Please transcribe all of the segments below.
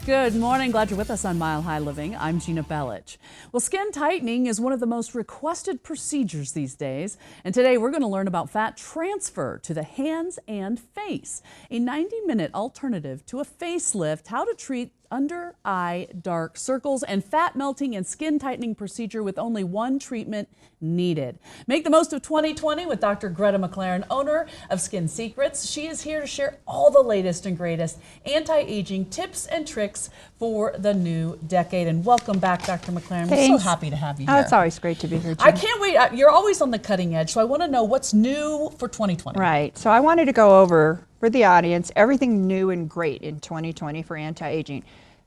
Good morning. Glad you're with us on Mile High Living. I'm Gina Bellich. Well, skin tightening is one of the most requested procedures these days. And today we're going to learn about fat transfer to the hands and face, a 90-minute alternative to a facelift, how to treat under eye dark circles and fat melting and skin tightening procedure with only one treatment needed. Make the most of 2020 with Dr. Greta McLaren, owner of Skin Secrets. She is here to share all the latest and greatest anti-aging tips and tricks for the new decade. And welcome back, Dr. McLaren. Thanks. We're so happy to have you here. Oh, it's always great to be here, Jim. I can't wait. You're always on the cutting edge, so I want to know what's new for 2020. Right. So I wanted to go over, for the audience, everything new and great in 2020 for anti-aging.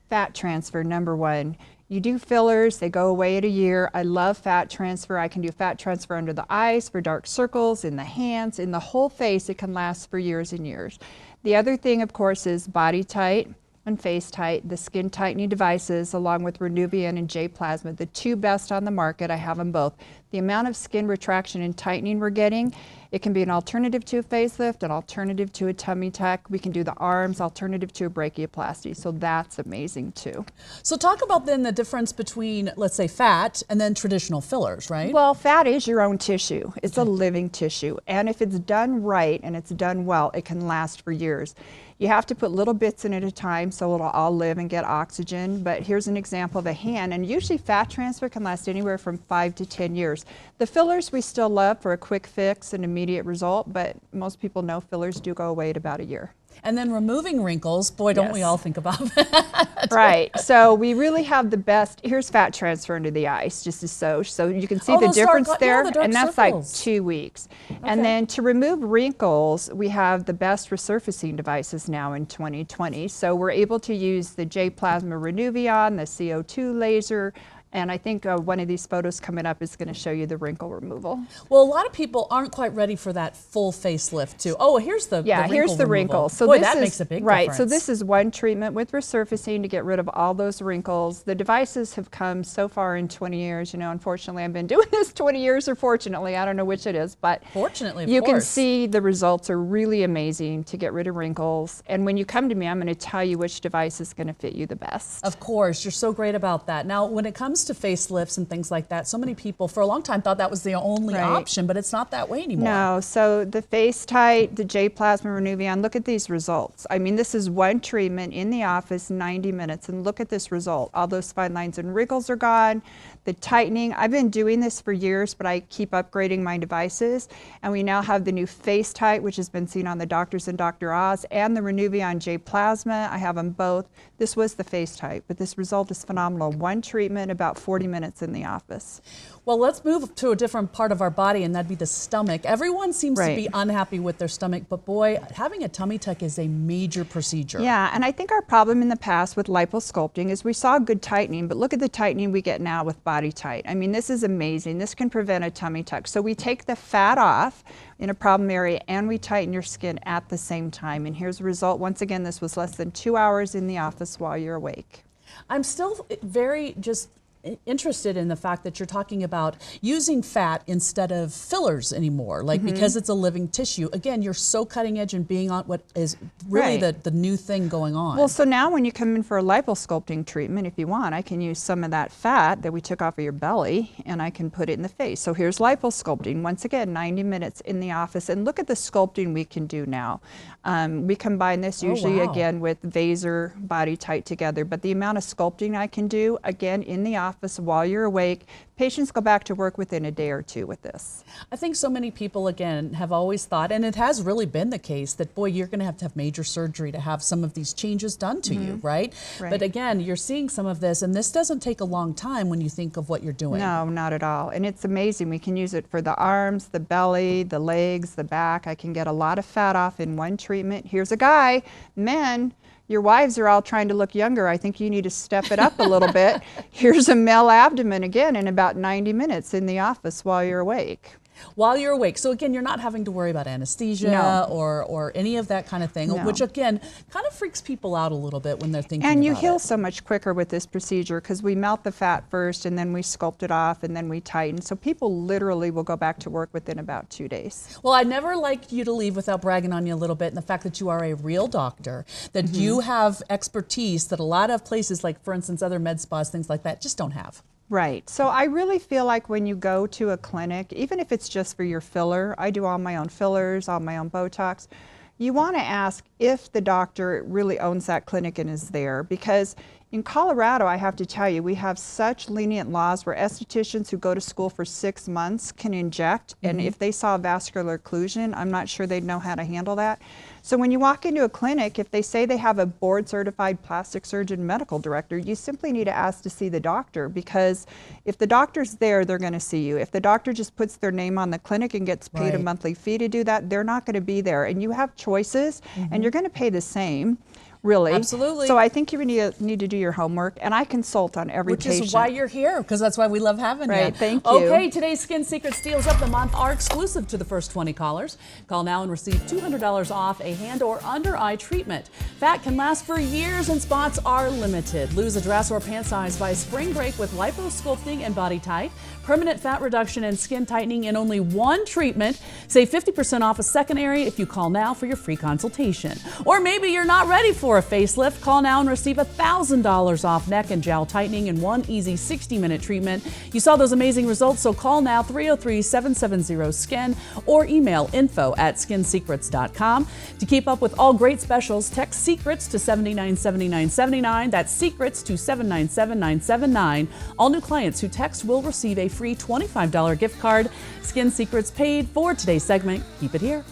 Fat transfer, number one. You do fillers, they go away at a year. I love fat transfer. I can do fat transfer under the eyes for dark circles, in the hands, in the whole face. It can last for years and years. The other thing, of course, is Body Tite and Face Tite, the skin tightening devices, along with Renuvion and J-Plasma, the two best on the market. I have them both. The amount of skin retraction and tightening we're getting, it can be an alternative to a facelift, an alternative to a tummy tuck. We can do the arms, alternative to a brachioplasty. So that's amazing too. So talk about then the difference between, let's say, fat and then traditional fillers, right? Well, fat is your own tissue. It's a living tissue. And if it's done right and it's done well, it can last for years. You have to put little bits in at a time so it'll all live and get oxygen. But here's an example of a hand. And usually fat transfer can last anywhere from 5 to 10 years. The fillers we still love for a quick fix and immediate result, but most people know fillers do go away at about a year. And then removing wrinkles, boy, don't we all think about that. Right. So we really have the best. Here's fat transfer into the eyes, just as so you can see the difference there, and that's circles. like 2 weeks. Okay. And then to remove wrinkles, we have the best resurfacing devices now in 2020. So we're able to use the J-Plasma Renuvion, the CO2 laser. And I think one of these photos coming up is going to show you the wrinkle removal. Well, a lot of people aren't quite ready for that full facelift too. Oh, here's the here's the wrinkle. So boy, that makes a big difference. So this is one treatment with resurfacing to get rid of all those wrinkles. The devices have come so far in 20 years. You know, unfortunately, I've been doing this 20 years, or fortunately, I don't know which it is, but fortunately, you can see the results are really amazing to get rid of wrinkles. And when you come to me, I'm going to tell you which device is going to fit you the best. Of course, you're so great about that. Now, when it comes to facelifts and things like that, so many people for a long time thought that was the only option, but it's not that way anymore. No, so the Face Tite, the J-Plasma Renuvion, look at these results. I mean, this is one treatment in the office, 90 minutes, and look at this result. All those fine lines and wrinkles are gone. The tightening, I've been doing this for years, but I keep upgrading my devices, and we now have the new Face Tite, which has been seen on the Doctors and Dr. Oz, and the Renuvion J-Plasma. I have them both. This was the Face Tite, but this result is phenomenal. One treatment, about 40 minutes in the office. Well, let's move to a different part of our body, and that'd be the stomach. Everyone seems to be unhappy with their stomach, but boy, having a tummy tuck is a major procedure. Yeah, and I think our problem in the past with liposculpting is we saw good tightening, but look at the tightening we get now with Body Tite. I mean, this is amazing. This can prevent a tummy tuck. So we take the fat off in a problem area and we tighten your skin at the same time. And here's the result. Once again, this was less than 2 hours in the office while you're awake. I'm still very interested in the fact that you're talking about using fat instead of fillers anymore, like because it's a living tissue. Again, you're so cutting edge and being on what is really the new thing going on. Well, so now when you come in for a liposculpting treatment, if you want, I can use some of that fat that we took off of your belly and I can put it in the face. So here's liposculpting. Once again, 90 minutes in the office, and look at the sculpting we can do now. We combine this usually again with Vaser, Body Tite together, but the amount of sculpting I can do, again, in the office while you're awake, patients go back to work within a day or two with this. I think so many people, again, have always thought, and it has really been the case, that boy, you're going to have major surgery to have some of these changes done to you, right? But again, you're seeing some of this, and this doesn't take a long time when you think of what you're doing. No, not at all. And it's amazing. We can use it for the arms, the belly, the legs, the back. I can get a lot of fat off in one treatment. Here's a guy, men. Your wives are all trying to look younger. I think you need to step it up a little bit. Here's a male abdomen again in about 90 minutes in the office while you're awake. While you're awake. So again, you're not having to worry about anesthesia No. or any of that kind of thing, No. which again kind of freaks people out a little bit when they're thinking And you about heal it. so much quicker with this procedure because we melt the fat first and then we sculpt it off and then we tighten. So people literally will go back to work within about 2 days. Well, I'd never like you to leave without bragging on you a little bit, and the fact that you are a real doctor, that Mm-hmm. you have expertise that a lot of places, like for instance, other med spas, things like that, just don't have. Right. So I really feel like when you go to a clinic, even if it's just for your filler, I do all my own fillers, all my own Botox, you want to ask if the doctor really owns that clinic and is there. Because in Colorado, I have to tell you, we have such lenient laws where estheticians who go to school for 6 months can inject. And if they saw vascular occlusion, I'm not sure they'd know how to handle that. So when you walk into a clinic, if they say they have a board certified plastic surgeon medical director, you simply need to ask to see the doctor, because if the doctor's there, they're going to see you. If the doctor just puts their name on the clinic and gets paid a Right. monthly fee to do that, they're not going to be there. And you have choices and you're going to pay the same. Really. Absolutely. So I think you need to do your homework, and I consult on every Which patient. is why you're here, because that's why we love having you. Right, thank you. Okay, today's Skin Secrets Deals of the Month are exclusive to the first 20 callers. Call now and receive $200 off a hand or under eye treatment. Fat can last for years and spots are limited. Lose a dress or pant size by spring break with liposculpting and body type. Permanent fat reduction and skin tightening in only one treatment. Save 50% off a second area if you call now for your free consultation. Or maybe you're not ready for a facelift. Call now and receive $1,000 off neck and jowl tightening in one easy 60-minute treatment. You saw those amazing results, so call now 303-770-SKIN or email info@skinsecrets.com. To keep up with all great specials, text SECRETS to 797979. That's SECRETS to 797979. All new clients who text will receive a free $25 gift card. Skin Secrets paid for today's segment. Keep it here.